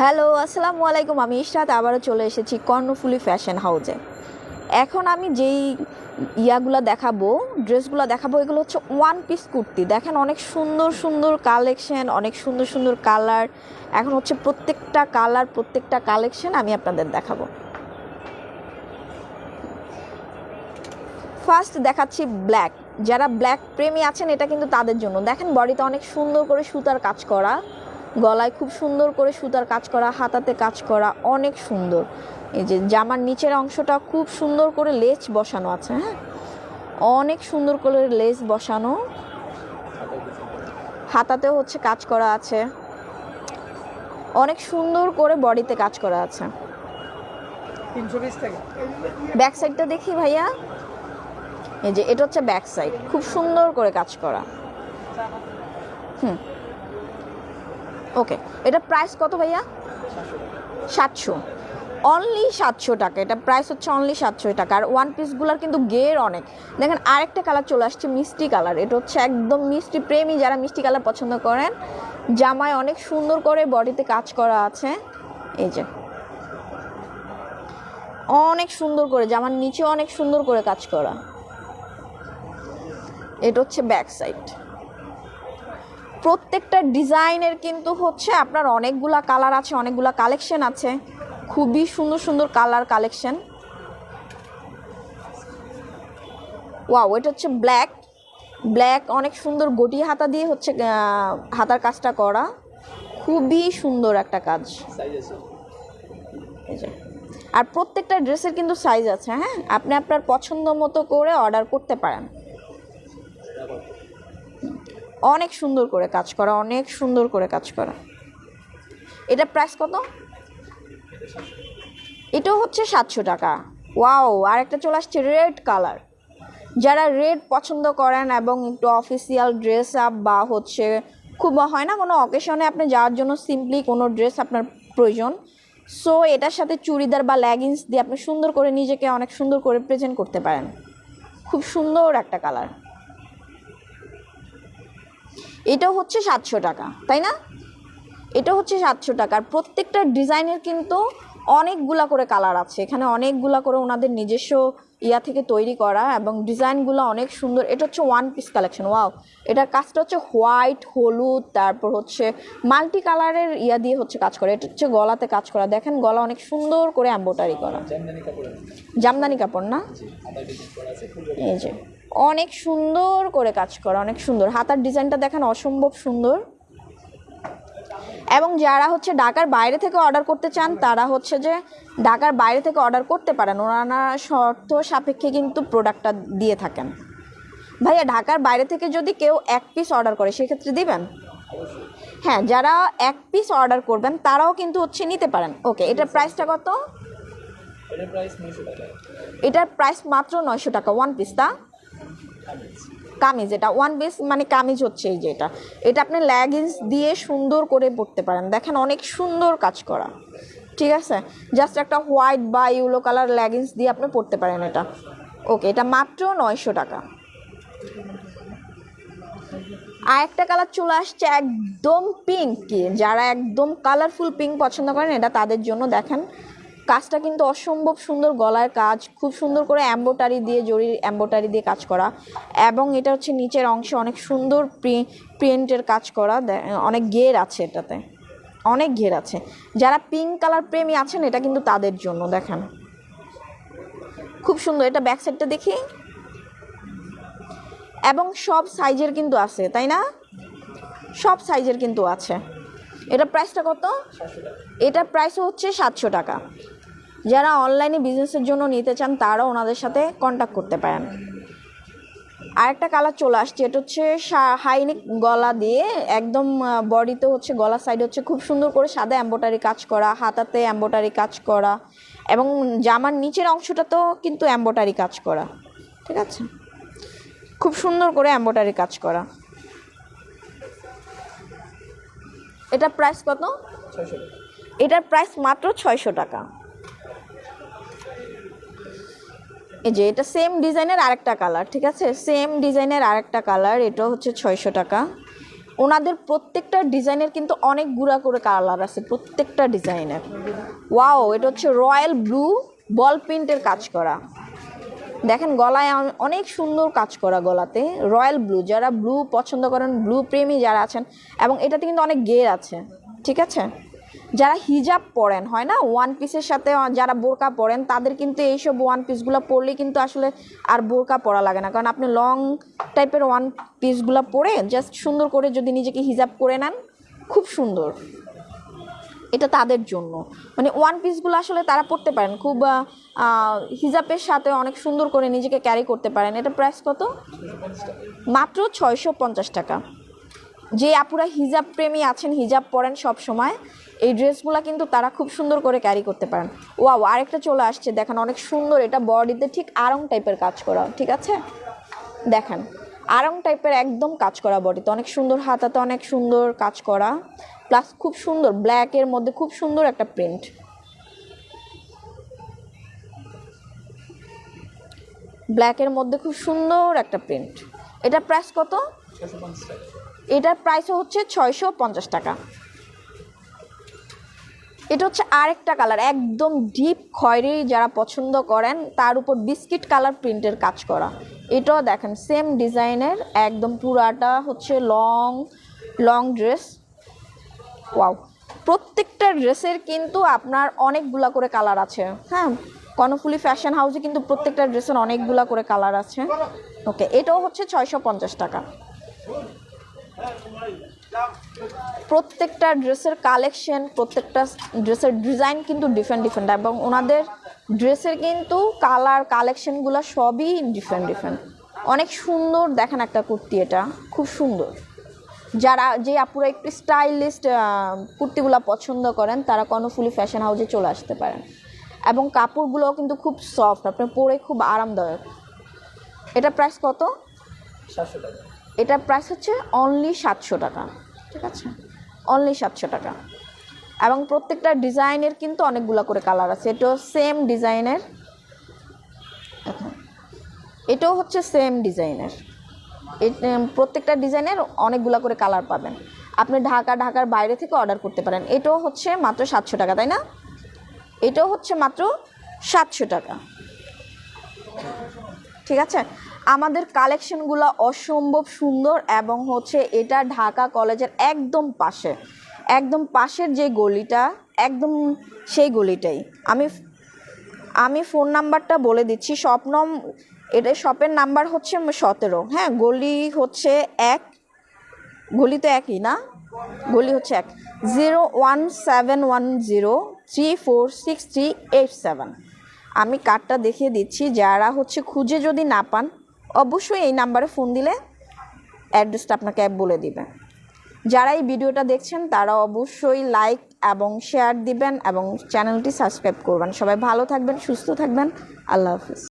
Hello, আসসালামু আলাইকুম। আমি ইশরাত আবারও চলে এসেছি কর্ণফুলী ফ্যাশন হাউজে। এখন আমি যেই ইয়াগুলো দেখাবো, ড্রেসগুলো দেখাবো, এগুলো হচ্ছে ওয়ান পিস কুর্তি। দেখেন অনেক সুন্দর সুন্দর কালেকশন, অনেক সুন্দর সুন্দর কালার। এখন হচ্ছে প্রত্যেকটা কালার, প্রত্যেকটা কালেকশন আমি আপনাদের দেখাবো। ফার্স্ট দেখাচ্ছি ব্ল্যাক। যারা ব্ল্যাক প্রেমী আছেন এটা কিন্তু তাদের জন্য। দেখেন বডিতে অনেক সুন্দর করে সুতার কাজ করা, গলায় খুব সুন্দর করে সুতার কাজ করা, হাতাতে কাজ করা, অনেক সুন্দর। এই যে জামার নিচের অংশটা খুব সুন্দর করে লেস বসানো আছে। হ্যাঁ, অনেক সুন্দর করে লেস বসানো, হাতাতেও হচ্ছে কাজ করা আছে, অনেক সুন্দর করে বডিতে কাজ করা আছে। 320 টাকা। ব্যাক সাইডটা দেখি ভাইয়া। এই যে এটা হচ্ছে ব্যাক সাইড, খুব সুন্দর করে কাজ করা। ওকে, এটা প্রাইস কত ভাইয়া? 700, অনলি 700 টাকা। এটা প্রাইস হচ্ছে অনলি 700 টাকা। আর ওয়ান পিসগুলোর কিন্তু গের অনেক। দেখেন আরেকটা কালার চলে আসছে, মিষ্টি কালার। এটা হচ্ছে একদম মিষ্টি প্রেমী যারা মিষ্টি কালার পছন্দ করেন। জামায় অনেক সুন্দর করে বডিতে কাজ করা আছে। এই যে অনেক সুন্দর করে, জামার নিচে অনেক সুন্দর করে কাজ করা। এটা হচ্ছে ব্যাক সাইড। প্রত্যেকটা ডিজাইনের কিন্তু হচ্ছে আপনার অনেকগুলা কালার আছে, অনেকগুলা কালেকশন আছে, খুবই সুন্দর সুন্দর কালার কালেকশন। ওয়াও, এটা হচ্ছে ব্ল্যাক। ব্ল্যাক অনেক সুন্দর গটি হাতা দিয়ে হচ্ছে হাতার কাজটা করা, খুবই সুন্দর একটা কাজ। এই যে, আর প্রত্যেকটা ড্রেসের কিন্তু সাইজ আছে। হ্যাঁ, আপনি আপনার পছন্দ মতো করে অর্ডার করতে পারেন। অনেক সুন্দর করে কাজ করা, অনেক সুন্দর করে কাজ করা। এটা প্রাইস কত? এটাও হচ্ছে 700 টাকা। ওয়াও, আর একটা চলে আসছে রেড কালার। যারা রেড পছন্দ করেন এবং একটু অফিসিয়াল ড্রেস আপ বা হচ্ছে খুব হয় না কোনো অকেশনে আপনি যাওয়ার জন্য সিম্পলি কোনো ড্রেস আপনার প্রয়োজন, সো এটার সাথে চুড়িদার বা লেগিংস দিয়ে আপনি সুন্দর করে নিজেকে অনেক সুন্দর করে প্রেজেন্ট করতে পারেন। খুব সুন্দর একটা কালার। এটাও হচ্ছে 700 টাকা, তাই না? এটা হচ্ছে 700 টাকার। প্রত্যেকটা ডিজাইনের কিন্তু অনেকগুলা করে কালার আছে, এখানে অনেকগুলা করে ওনাদের নিজস্ব ইয়া থেকে তৈরি করা, এবং ডিজাইনগুলো অনেক সুন্দর। এটা হচ্ছে ওয়ান পিস কালেকশন। ওয়াও, এটার কাজটা হচ্ছে হোয়াইট, হলুদ, তারপর হচ্ছে মাল্টি কালারের ইয়া দিয়ে হচ্ছে কাজ করা। এটা হচ্ছে গলাতে কাজ করা। দেখেন গলা অনেক সুন্দর করে এমব্রয়ডারি করা, জামদানি কাপড় না? এই যে অনেক সুন্দর করে কাজ করা, অনেক সুন্দর। হাতার ডিজাইনটা দেখেন অসম্ভব সুন্দর। এবং যারা হচ্ছে ঢাকার বাইরে থেকে অর্ডার করতে চান তারা হচ্ছে যে ঢাকার বাইরে থেকে অর্ডার করতে পারেন। ওনারা শর্ত সাপেক্ষে কিন্তু প্রোডাক্টটা দিয়ে থাকেন। ভাইয়া, ঢাকার বাইরে থেকে যদি কেউ এক পিস অর্ডার করে সেক্ষেত্রে দিবেন? হ্যাঁ, যারা এক পিস অর্ডার করবেন তারাও কিন্তু হচ্ছে নিতে পারেন। ওকে, এটার প্রাইসটা কত? এটার প্রাইস মাত্র 900 টাকা। ওয়ান পিস তা কামিজ, এটা ওয়ান পিস মানে কামিজ হচ্ছে। এই যে এটা এটা আপনি লেগিংস দিয়ে সুন্দর করে পরতে পারেন। দেখেন অনেক সুন্দর কাজ করা, ঠিক আছে? জাস্ট একটা হোয়াইট বা ইয়েলো কালার লেগিংস দিয়ে আপনি পরতে পারেন এটা। ওকে, এটা মাত্র 900 টাকা। আর একটা কালার চলে আসছে একদম পিঙ্ক। যারা একদম কালারফুল পিঙ্ক পছন্দ করেন এটা তাদের জন্য। দেখেন কাজটা কিন্তু অসম্ভব সুন্দর, গলার কাজ খুব সুন্দর করে এমব্রয়ডারি দিয়ে, জরির এমব্রয়ডারি দিয়ে কাজ করা, এবং এটা হচ্ছে নিচের অংশে অনেক সুন্দর প্রিন্টের কাজ করা। অনেক ঘের আছে, এটাতে অনেক ঘের আছে। যারা পিঙ্ক কালার প্রেমী আছেন এটা কিন্তু তাদের জন্য। দেখেন খুব সুন্দর। এটা ব্যাক সাইডটা দেখি। এবং সব সাইজের কিন্তু আছে, তাই না? সব সাইজের কিন্তু আছে। এটা প্রাইসটা কত? এটার প্রাইসও হচ্ছে 700 টাকা। যারা অনলাইনে বিজনেসের জন্য নিতে চান তারা ওনাদের সাথে কন্ট্যাক্ট করতে পারেন। আরেকটা কালার চলে আসছে, এটা হচ্ছে হাইনেক গলা দিয়ে, একদম বডিতে হচ্ছে গলা সাইডে হচ্ছে খুব সুন্দর করে সাদা এমব্রয়ডারি কাজ করা, হাতাতে এমব্রয়ডারি কাজ করা, এবং জামার নিচের অংশটাতেও কিন্তু এমব্রয়ডারি কাজ করা, ঠিক আছে? খুব সুন্দর করে এমব্রয়ডারি কাজ করা। এটার প্রাইস কত? এটার প্রাইস মাত্র 600 টাকা। এই যে এটা সেম ডিজাইনের আরেকটা কালার, ঠিক আছে? সেম ডিজাইনের আরেকটা কালার, এটা হচ্ছে 600 টাকা। ওনাদের প্রত্যেকটা ডিজাইনের কিন্তু অনেক গুঁড়া করে কালার আছে প্রত্যেকটা ডিজাইনের। ওয়াও, এটা হচ্ছে রয়্যাল ব্লু বল প্রিন্টের কাজ করা। দেখেন গলায় অনেক সুন্দর কাজ করা গলাতে, রয়্যাল ব্লু। যারা ব্লু পছন্দ করেন, ব্লু প্রেমী যারা আছেন, এবং এটাতে কিন্তু অনেক গের আছে, ঠিক আছে। যারা হিজাব পরেন, হয় না ওয়ান পিসের সাথে যারা বোরকা পরেন, তাদের কিন্তু এইসব ওয়ান পিসগুলো পরলে কিন্তু আসলে আর বোরকা পরা লাগে না, কারণ আপনি লং টাইপের ওয়ান পিসগুলো পরে জাস্ট সুন্দর করে যদি নিজেকে হিজাব করে নেন, খুব সুন্দর। এটা তাদের জন্য, মানে ওয়ান পিসগুলো আসলে তারা পরতে পারেন খুব হিজাবের সাথে অনেক সুন্দর করে নিজেকে ক্যারি করতে পারেন। এটা প্রাইস কত? মাত্র 650 টাকা। যে আপুরা হিজাব প্রেমী আছেন, হিজাব পরেন সব সময়, এই ড্রেসগুলো কিন্তু তারা খুব সুন্দর করে ক্যারি করতে পারেন। ওয়াও, আরেকটা চলে আসছে, দেখেন অনেক সুন্দর। এটা বডিতে ঠিক আড়ং টাইপের কাজ করা, ঠিক আছে। দেখেন আড়ং টাইপের একদম কাজ করা বডিতে, অনেক সুন্দর, হাতাতে অনেক সুন্দর কাজ করা, প্লাস খুব সুন্দর ব্ল্যাকের মধ্যে খুব সুন্দর একটা প্রিন্ট। ব্ল্যাকের মধ্যে খুব সুন্দর একটা প্রিন্ট। এটা প্রাইস কত? 650 টাকা। এটার প্রাইসও হচ্ছে 650 টাকা। এটা হচ্ছে আরেকটা কালার, একদম ডিপ খয়েরি যারা পছন্দ করেন, তার উপর বিস্কিট কালার প্রিন্টের কাজ করা। এটাও দেখেন সেম ডিজাইনের, একদম পুরাটা হচ্ছে লং ড্রেস। ওয়াও, প্রত্যেকটা ড্রেসের কিন্তু আপনার অনেকগুলা করে কালার আছে। হ্যাঁ, কর্ণফুলী ফ্যাশন হাউসে কিন্তু প্রত্যেকটা ড্রেসের অনেকগুলা করে কালার আছে। ওকে, এটাও হচ্ছে 650 টাকা। প্রত্যেকটা ড্রেসের কালেকশন, প্রত্যেকটা ড্রেসের ডিজাইন কিন্তু ডিফারেন্ট, এবং ওনাদের ড্রেসের কিন্তু কালার কালেকশনগুলো সবই ডিফারেন্ট। অনেক সুন্দর। দেখেন একটা কুর্তি, এটা খুব সুন্দর। যে আপুরা একটু স্টাইলিস্ট কুর্তিগুলো পছন্দ করেন, তারা কর্ণফুলী ফ্যাশন হাউসে চলে আসতে পারেন। এবং কাপড়গুলোও কিন্তু খুব সফট, আপনার পরে খুব আরামদায়ক। এটা প্রাইস কত? 700 টাকা। এটার প্রাইস হচ্ছে অনলি 700 টাকা, ঠিক আছে, অনলি 700 টাকা। এবং প্রত্যেকটা ডিজাইনের কিন্তু অনেকগুলো করে কালার আছে। এটাও সেম ডিজাইনের, এটাও হচ্ছে সেম ডিজাইনের। প্রত্যেকটা ডিজাইনের অনেকগুলো করে কালার পাবেন। আপনি ঢাকার বাইরে থেকে অর্ডার করতে পারেন। এটাও হচ্ছে মাত্র 700 টাকা, তাই না? এটাও হচ্ছে মাত্র 700 টাকা, ঠিক আছে। আমাদের কালেকশনগুলো অসম্ভব সুন্দর, এবং হচ্ছে এটা ঢাকা কলেজের একদম পাশের যে গলিটা, একদম সেই গলিটাই। আমি ফোন নাম্বারটা বলে দিচ্ছি। এটা শপের নাম্বার হচ্ছে 17। হ্যাঁ, গলি হচ্ছে 1, গলি তো একই না, গলি হচ্ছে 1, 01710346387। আমি কার্ডটা দেখিয়ে দিচ্ছি, যারা হচ্ছে খুঁজে যদি না পান, অবশ্যই এই নাম্বারে ফোন দিলে অ্যাড্রেসটা আপনাকে বলে দিবে। যারা এই ভিডিওটা দেখছেন তারা অবশ্যই লাইক এবং শেয়ার দিবেন এবং চ্যানেলটি সাবস্ক্রাইব করবেন। সবাই ভালো থাকবেন, সুস্থ থাকবেন। আল্লাহ হাফিজ।